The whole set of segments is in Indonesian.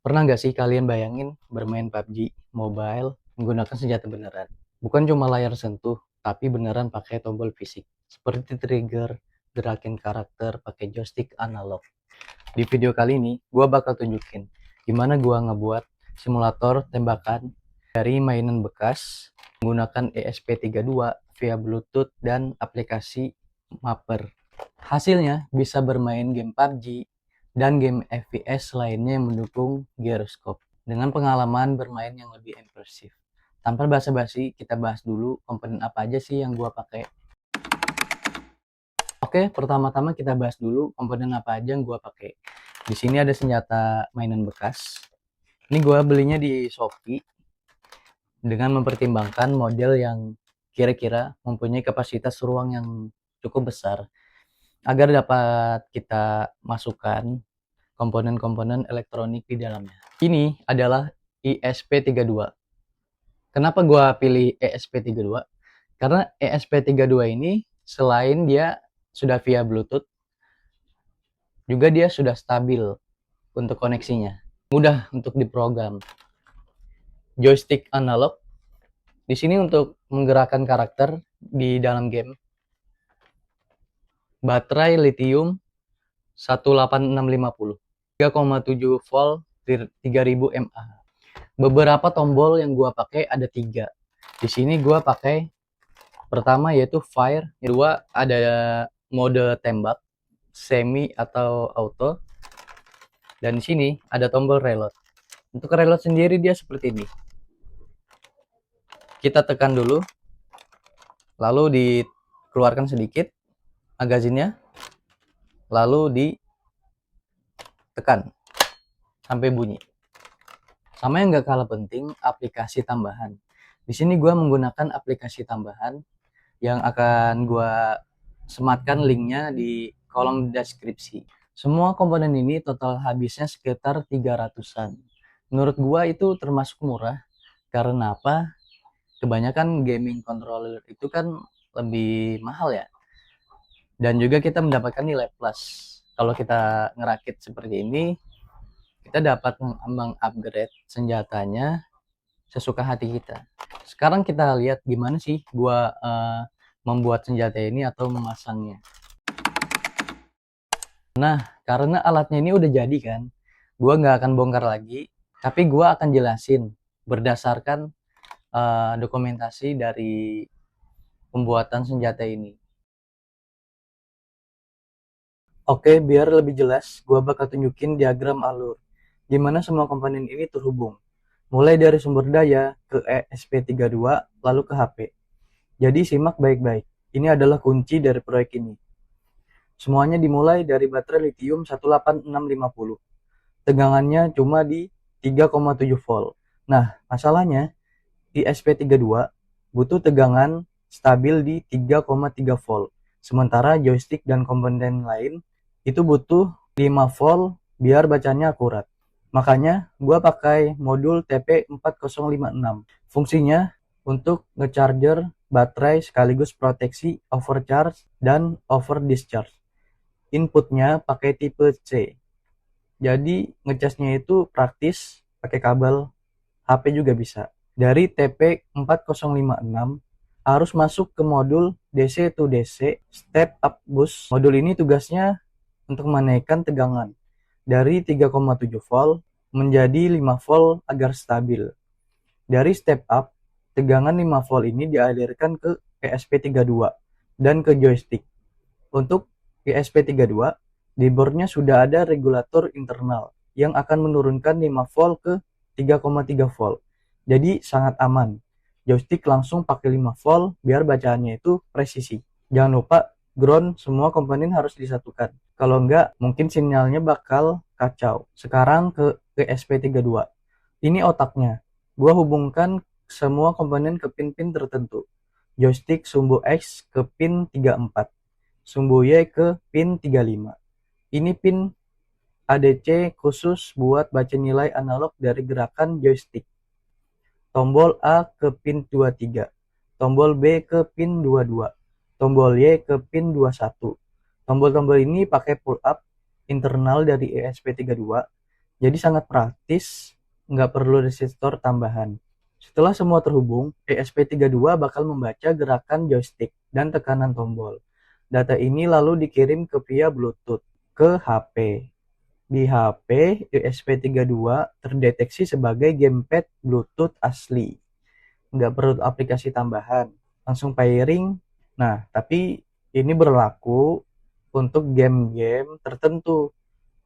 Pernah nggak sih kalian bayangin bermain PUBG Mobile menggunakan senjata beneran? Bukan cuma layar sentuh, tapi beneran pakai tombol fisik. Seperti trigger, gerakin karakter pakai joystick analog. Di video kali ini, gua bakal tunjukin gimana gua ngebuat simulator tembakan dari mainan bekas menggunakan ESP32 via Bluetooth dan aplikasi Mapper. Hasilnya bisa bermain game PUBG dan game FPS lainnya yang mendukung gyroscope dengan pengalaman bermain yang lebih impresif. Tanpa basa-basi, kita bahas dulu komponen apa aja sih yang gua pakai. Oke, pertama-tama kita bahas dulu komponen apa aja yang gua pakai. Di sini ada senjata mainan bekas. Ini gua belinya di Shopee dengan mempertimbangkan model yang kira-kira mempunyai kapasitas ruang yang cukup besar agar dapat kita masukkan komponen-komponen elektronik di dalamnya. Ini adalah ESP32. Kenapa gua pilih ESP32? Karena ESP32 ini selain dia sudah via Bluetooth, juga dia sudah stabil untuk koneksinya. Mudah untuk diprogram. Joystick analog di sini untuk menggerakkan karakter di dalam game. Baterai lithium 18650. 3,7 volt 3000 mAh. Beberapa tombol yang gua pakai ada 3. Di sini gua pakai pertama yaitu fire, kedua ada mode tembak, semi atau auto, dan di sini ada tombol reload. Untuk reload sendiri dia seperti ini. Kita tekan dulu, lalu dikeluarkan sedikit magazinnya, lalu ditekan sampai bunyi. Sama yang gak kalah penting, aplikasi tambahan. Di sini gue menggunakan aplikasi tambahan yang akan gue sematkan linknya di kolom deskripsi. Semua komponen ini total habisnya sekitar 300-an. Menurut gue itu termasuk murah. Karena apa? Kebanyakan gaming controller itu kan lebih mahal ya. Dan juga kita mendapatkan nilai plus. Kalau kita ngerakit seperti ini, kita dapat mengupgrade senjatanya sesuka hati kita. Sekarang kita lihat gimana sih gua membuat senjata ini atau memasangnya. Nah, karena alatnya ini udah jadi kan, gua nggak akan bongkar lagi, tapi gua akan jelasin berdasarkan dokumentasi dari pembuatan senjata ini. Oke, biar lebih jelas, gua bakal tunjukin diagram alur. Gimana semua komponen ini terhubung. Mulai dari sumber daya ke ESP32, lalu ke HP. Jadi simak baik-baik. Ini adalah kunci dari proyek ini. Semuanya dimulai dari baterai lithium 18650. Tegangannya cuma di 3,7 volt. Nah, masalahnya ESP32 butuh tegangan stabil di 3,3 volt. Sementara joystick dan komponen lain itu butuh 5 volt biar bacanya akurat. Makanya gua pakai modul TP4056. Fungsinya untuk ngecharger baterai sekaligus proteksi overcharge dan over discharge. Inputnya pakai tipe C. Jadi ngecasnya itu praktis, pakai kabel HP juga bisa. Dari TP4056 harus masuk ke modul DC to DC step up boost. Modul ini tugasnya untuk menaikkan tegangan dari 3,7 volt menjadi 5 volt agar stabil. Dari step up, tegangan 5 volt ini dialirkan ke ESP32 dan ke joystick. Untuk ESP32, di boardnya sudah ada regulator internal yang akan menurunkan 5 volt ke 3,3 volt. Jadi sangat aman. Joystick langsung pakai 5 volt biar bacaannya itu presisi. Jangan lupa ground semua komponen harus disatukan. Kalau enggak, mungkin sinyalnya bakal kacau. Sekarang ke ESP32. Ini otaknya. Gua hubungkan semua komponen ke pin-pin tertentu. Joystick sumbu X ke pin 34. Sumbu Y ke pin 35. Ini pin ADC khusus buat baca nilai analog dari gerakan joystick. Tombol A ke pin 23. Tombol B ke pin 22. Tombol Y ke pin 21. Tombol-tombol ini pakai pull up internal dari ESP32 Jadi sangat praktis, nggak perlu resistor tambahan. Setelah semua terhubung, ESP32 bakal membaca gerakan joystick dan tekanan tombol. Data ini lalu dikirim ke via Bluetooth ke HP. Di HP, ESP32 terdeteksi sebagai gamepad Bluetooth asli. Nggak perlu aplikasi tambahan, langsung pairing. Nah, tapi ini berlaku untuk game-game tertentu.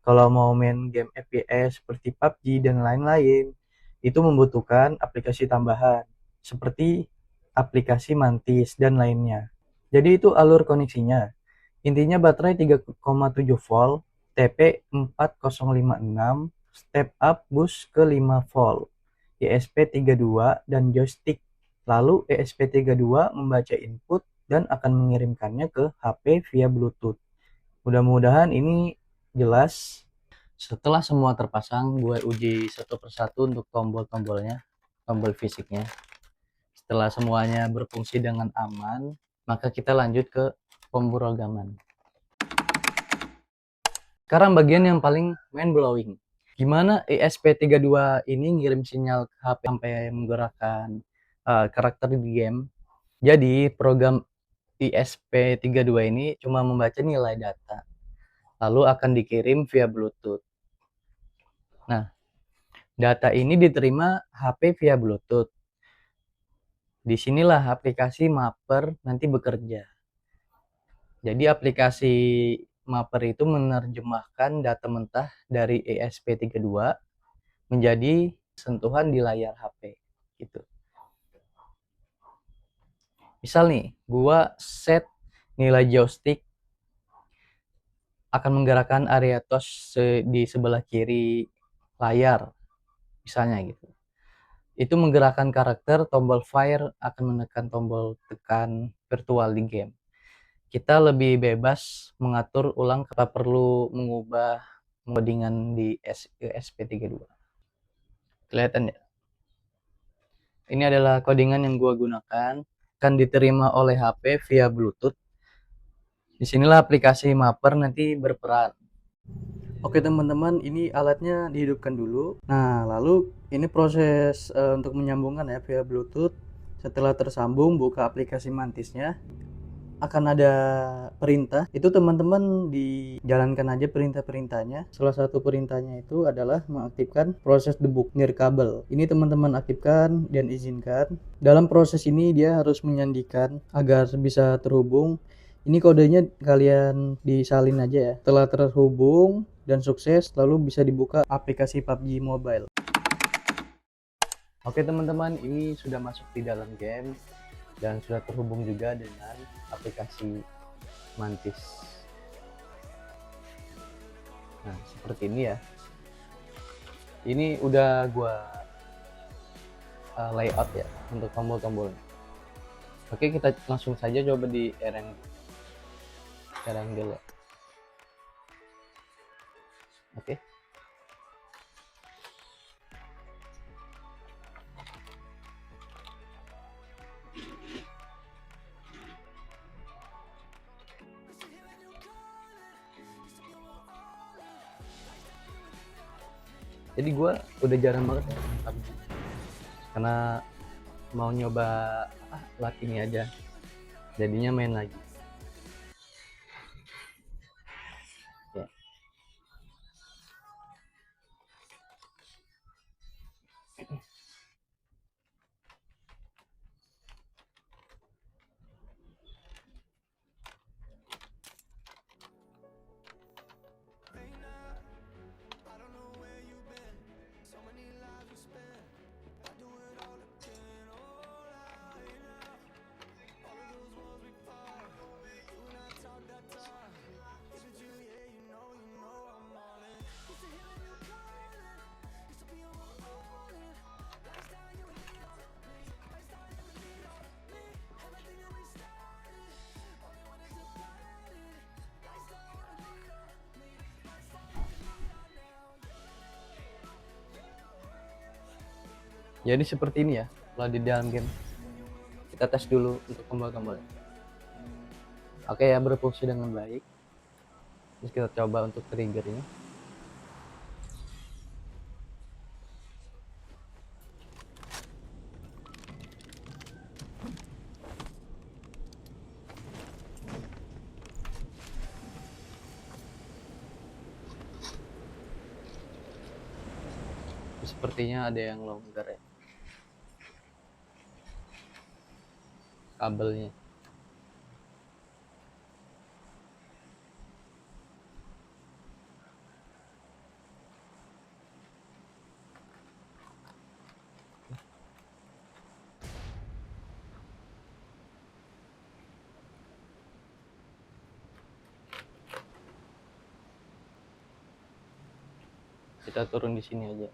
Kalau mau main game FPS seperti PUBG dan lain-lain, itu membutuhkan aplikasi tambahan, seperti aplikasi Mantis dan lainnya. Jadi itu alur koneksinya. Intinya baterai 3,7 volt, TP 4056, step up boost ke 5 volt, ESP32 dan joystick. Lalu ESP32 membaca input dan akan mengirimkannya ke HP via Bluetooth. Mudah-mudahan ini jelas. Setelah semua terpasang, gue uji satu persatu untuk tombol-tombolnya, tombol fisiknya. Setelah semuanya berfungsi dengan aman, maka kita lanjut ke pemrograman. Sekarang bagian yang paling mind blowing. Gimana ESP32 ini ngirim sinyal ke HP sampai menggerakkan karakter di game. Jadi program ESP32 ini cuma membaca nilai data, lalu akan dikirim via Bluetooth. Nah, data ini diterima HP via Bluetooth. Disinilah aplikasi Mapper nanti bekerja. Jadi aplikasi Mapper itu menerjemahkan data mentah dari ESP32 menjadi sentuhan di layar HP gitu. Misal nih, gua set nilai joystick akan menggerakkan area touch di sebelah kiri layar, misalnya gitu. Itu menggerakkan karakter, tombol fire akan menekan tombol tekan virtual di game. Kita lebih bebas mengatur ulang tanpa perlu mengubah codingan di ESP32. Kelihatan ya? Ini adalah codingan yang gua gunakan, akan diterima oleh HP via Bluetooth. Disinilah aplikasi Mapper nanti berperan. Oke teman-teman, ini alatnya dihidupkan dulu. Nah, lalu ini proses untuk menyambungkan ya via Bluetooth. Setelah tersambung, buka aplikasi Mantisnya. Akan ada perintah. Itu teman-teman dijalankan aja perintah-perintahnya. Salah satu perintahnya itu adalah mengaktifkan proses debug nirkabel. Ini teman-teman aktifkan dan izinkan. Dalam proses ini dia harus menyandikan agar bisa terhubung. Ini kodenya kalian disalin aja ya. Setelah terhubung dan sukses, lalu bisa dibuka aplikasi PUBG Mobile. Oke teman-teman, ini sudah masuk di dalam game dan sudah terhubung juga dengan aplikasi Mantis. Nah, seperti ini ya. Ini udah gua layout ya untuk tombol-tombolnya. Oke, kita langsung saja coba di dulu. Oke. Jadi gue udah jarang banget ya PUBG, karena mau nyoba lat ini aja, jadinya main lagi ya. Jadi seperti ini ya kalau di dalam game. Kita tes dulu untuk tombol-tombolnya. Oke ya, berfungsi dengan baik. Terus kita coba untuk triggernya. sepertinya ada yang longgar ya kabelnya. Kita turun di sini aja.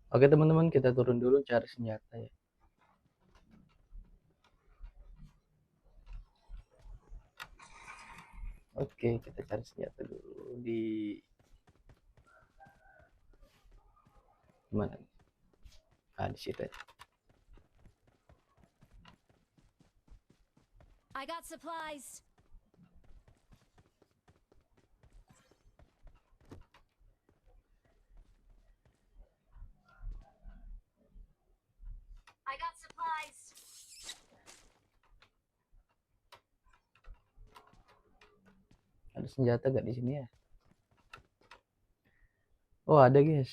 Oke teman-teman, kita turun dulu cari senjata ya. Oke, kita cari senjata dulu di mana? Ah, di situ ya. I got supplies. I got supplies. Ada senjata gak di sini ya? Oh, ada guys.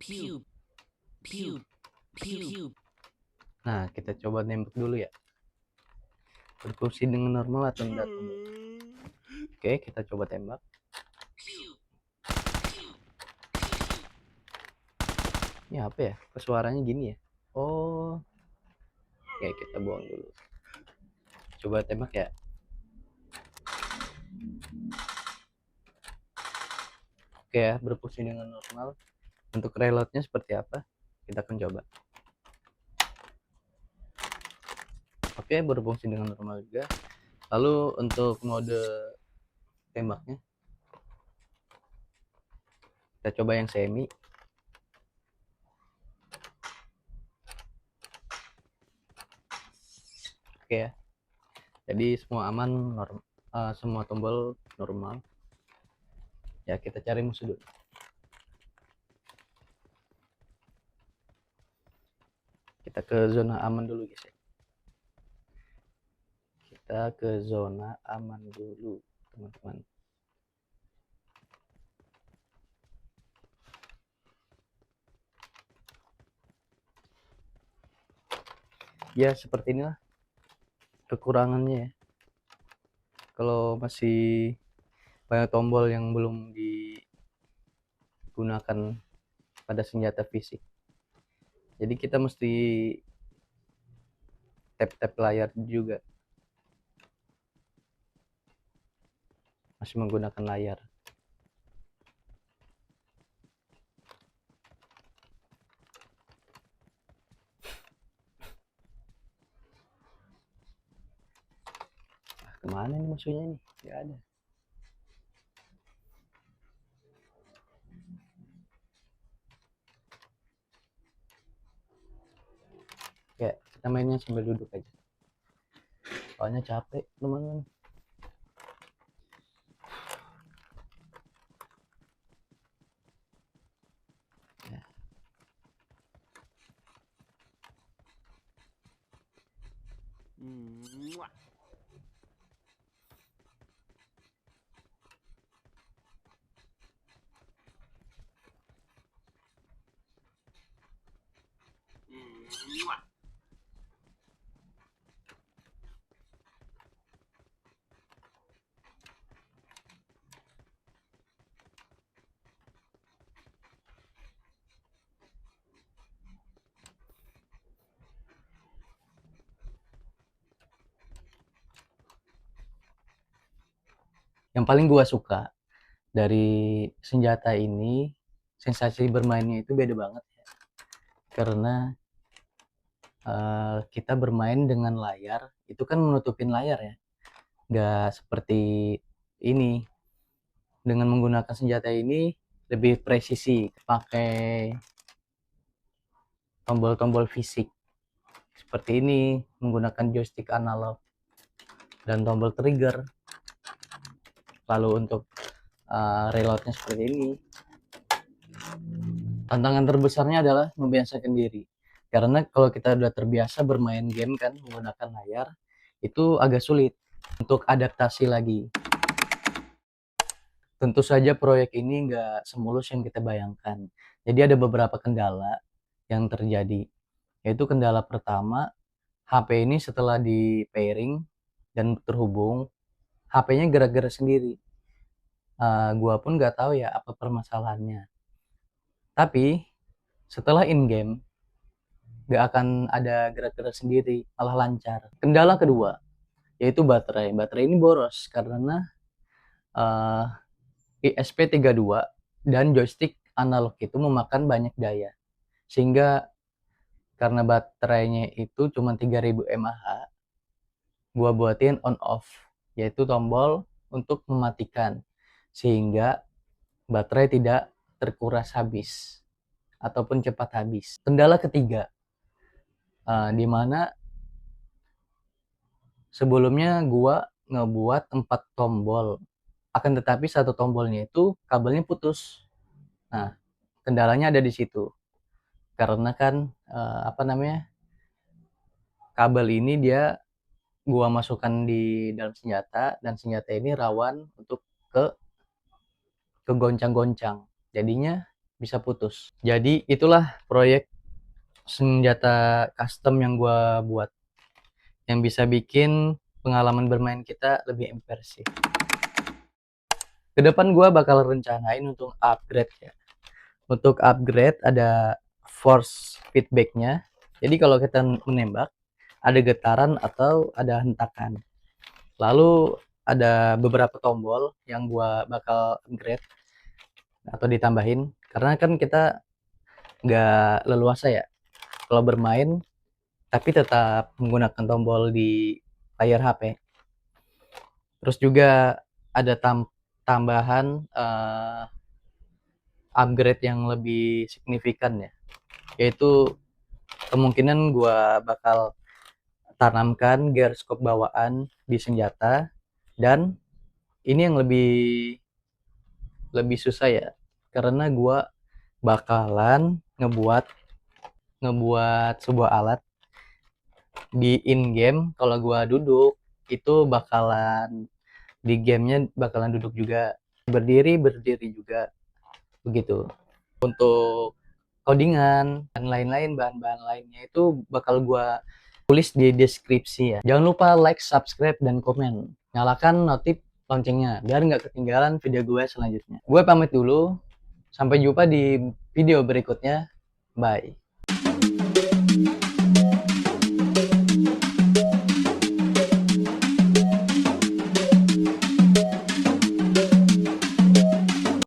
Pew, pew, pew. Nah, kita coba nembak dulu ya. Berfungsi dengan normal atau enggak? Oke, kita coba tembak. Ini apa ya? Kok suaranya gini ya? Oh, oke, kita buang dulu. Coba tembak ya. Oke ya, berfungsi dengan normal. Untuk reloadnya seperti apa? Kita akan coba. Oke, berfungsi dengan normal juga. Lalu untuk mode tembaknya, kita coba yang semi. Oke ya. Jadi semua aman, semua tombol normal. Ya, kita cari musuh dulu. Kita ke zona aman dulu guys ya. Kita ke zona aman dulu teman-teman. Ya seperti inilah kekurangannya ya. Kalau masih banyak tombol yang belum digunakan pada senjata fisik. Jadi kita mesti tap-tap layar juga. Masih menggunakan layar. Kemana nih musuhnya nih? Gak ada. Ya, kita mainnya sambil duduk aja. Soalnya capek, teman-teman. Ya. Yang paling gua suka Dari senjata ini, sensasi bermainnya itu beda banget ya. Karena kita bermain dengan layar, itu kan menutupin layar ya. Nggak seperti ini. Dengan menggunakan senjata ini lebih presisi, pakai tombol-tombol fisik. Seperti ini, menggunakan joystick analog dan tombol trigger. Lalu untuk reloadnya seperti ini. Tantangan terbesarnya adalah membiasakan diri. Karena kalau kita udah terbiasa bermain game kan menggunakan layar, itu agak sulit untuk adaptasi lagi. Tentu saja proyek ini nggak semulus yang kita bayangkan. Jadi ada beberapa kendala yang terjadi. Yaitu kendala pertama, HP ini setelah di pairing dan terhubung, HP-nya gerak-gerak sendiri. Gua pun nggak tahu ya apa permasalahannya. Tapi setelah in-game, nggak akan ada gerak-gerak sendiri, malah lancar. Kendala kedua, yaitu baterai. Baterai ini boros karena uh, ISP32 dan joystick analog itu memakan banyak daya. Sehingga karena baterainya itu cuma 3000 mAh, gua buatin on off, yaitu tombol untuk mematikan. Sehingga baterai tidak terkuras habis ataupun cepat habis. Kendala ketiga, di mana sebelumnya gua ngebuat 4 tombol, akan tetapi satu tombolnya itu kabelnya putus. Nah, kendalanya ada di situ. Karena kan kabel ini dia gua masukkan di dalam senjata dan senjata ini rawan untuk ke kegoncang-goncang. Jadinya bisa putus. Jadi itulah proyek senjata custom yang gua buat, yang bisa bikin pengalaman bermain kita lebih imersif. Kedepan gue bakal rencanain untuk upgrade ya. Untuk upgrade ada force feedbacknya. Jadi kalau kita menembak ada getaran atau ada hentakan. Lalu ada beberapa tombol yang gue bakal upgrade atau ditambahin. Karena kan kita nggak leluasa ya kalau bermain tapi tetap menggunakan tombol di layar HP. Terus juga ada tambahan upgrade yang lebih signifikan ya, yaitu kemungkinan gua bakal tanamkan gyroscope bawaan di senjata, dan ini yang lebih susah ya, karena gua bakalan ngebuat sebuah alat di in game. Kalau gua duduk itu bakalan di gamenya bakalan duduk juga, berdiri juga begitu. Untuk codingan dan lain-lain, bahan-bahan lainnya itu bakal gua tulis di deskripsi ya. Jangan lupa like, subscribe, dan komen. Nyalakan notif loncengnya biar nggak ketinggalan video gue selanjutnya. Gue pamit dulu, sampai jumpa di video berikutnya. Bye.